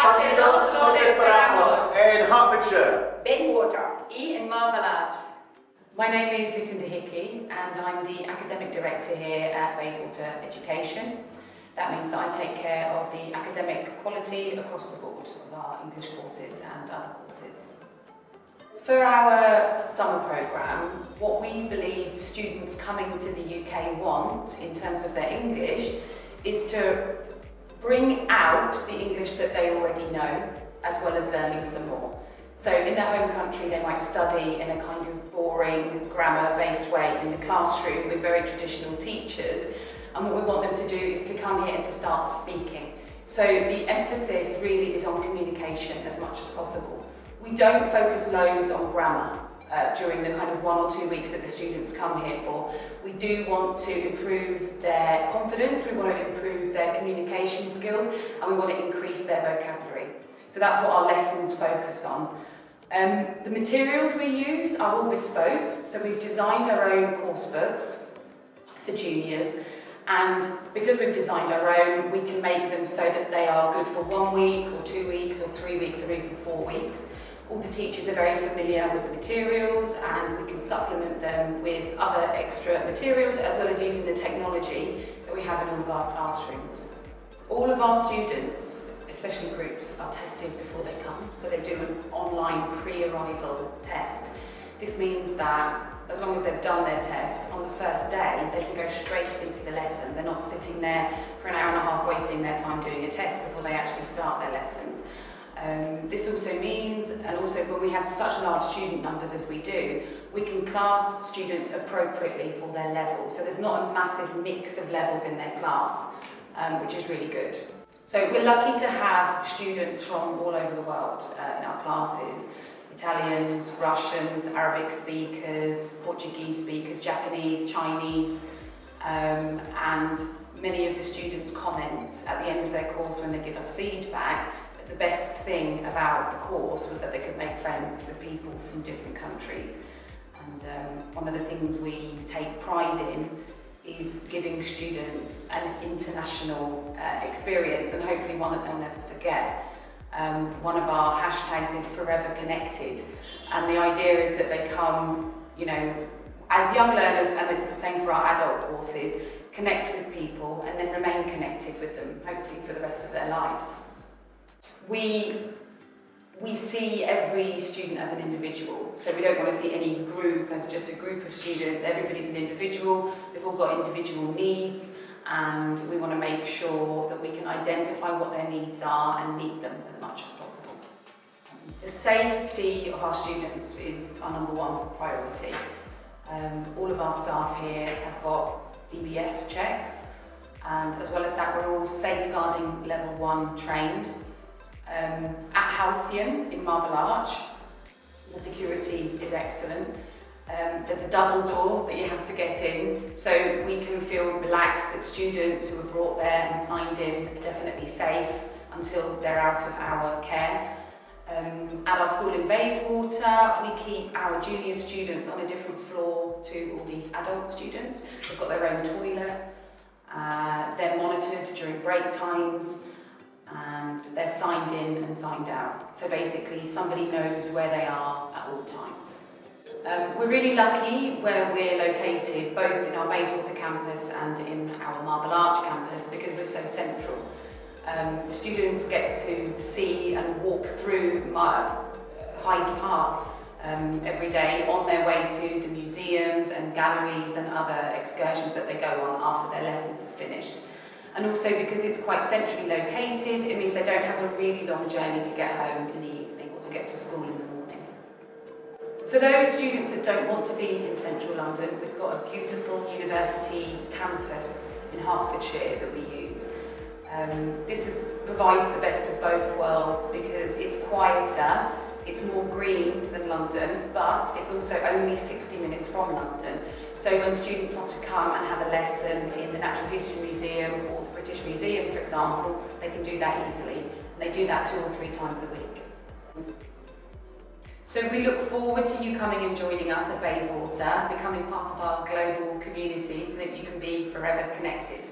Fase 2 nos esperamos. In Hertfordshire. Bayswater. E in Marmalade. My name is Lucinda Hickey and I'm the Academic Director here at Bayswater Education. That means that I take care of the academic quality across the board of our English courses and other courses. For our summer programme, what we believe students coming to the UK want in terms of their English is to bring out the English that they already know, as well as learning some more. So in their home country they might study in a kind of boring grammar-based way in the classroom with very traditional teachers, and what we want them to do is to come here and to start speaking. So the emphasis really is on communication as much as possible. We don't focus loads on grammar during the kind of 1 or 2 weeks that the students come here for. We do want to improve their confidence, we want to improve their communication skills, and we want to increase their vocabulary. So that's what our lessons focus on. The materials we use are all bespoke, so we've designed our own course books for juniors, and because we've designed our own, we can make them so that they are good for 1 week or 2 weeks or 3 weeks or even 4 weeks. All the teachers are very familiar with the materials and we can supplement them with other extra materials as well as using the technology that we have in all of our classrooms. All of our students, especially groups, are tested before they come, so they do an online pre-arrival test. This means that as long as they've done their test, on the first day they can go straight into the lesson. They're not sitting there for an hour and a half wasting their time doing a test before they actually start their lessons. This also means, and also when we have such large student numbers as we do, we can class students appropriately for their level. So there's not a massive mix of levels in their class, which is really good. So we're lucky to have students from all over the world in our classes. Italians, Russians, Arabic speakers, Portuguese speakers, Japanese, Chinese, and many of the students comment at the end of their course when they give us feedback. The best thing about the course was that they could make friends with people from different countries, and one of the things we take pride in is giving students an international experience, and hopefully one that they'll never forget. One of our hashtags is Forever Connected, and the idea is that they come, you know, as young learners, and it's the same for our adult courses, connect with people and then remain connected with them, hopefully for the rest of their lives. We see every student as an individual, so we don't want to see any group as just a group of students. Everybody's an individual, they've all got individual needs, and we want to make sure that we can identify what their needs are and meet them as much as possible. The safety of our students is our #1 priority. All of our staff here have got DBS checks, and as well as that we're all safeguarding level 1 trained. At Halcyon in Marble Arch, the security is excellent. There's a double door that you have to get in, so we can feel relaxed that students who are brought there and signed in are definitely safe until they're out of our care. At our school in Bayswater, we keep our junior students on a different floor to all the adult students. They've got their own toilet, they're monitored during break times, and they're signed in and signed out. So basically somebody knows where they are at all times. We're really lucky where we're located, both in our Bayswater campus and in our Marble Arch campus, because we're so central. Students get to see and walk through Hyde Park every day on their way to the museums and galleries and other excursions that they go on after their lessons are finished. And also because it's quite centrally located, it means they don't have a really long journey to get home in the evening or to get to school in the morning. For those students that don't want to be in central London, we've got a beautiful university campus in Hertfordshire that we use. This provides the best of both worlds because it's quieter, it's more green than London, but it's also only 60 minutes from London. So when students want to come and have a lesson in the Natural History Museum or the British Museum, for example, they can do that easily. And they do that 2 or 3 times a week. So we look forward to you coming and joining us at Bayswater, becoming part of our global community so that you can be forever connected.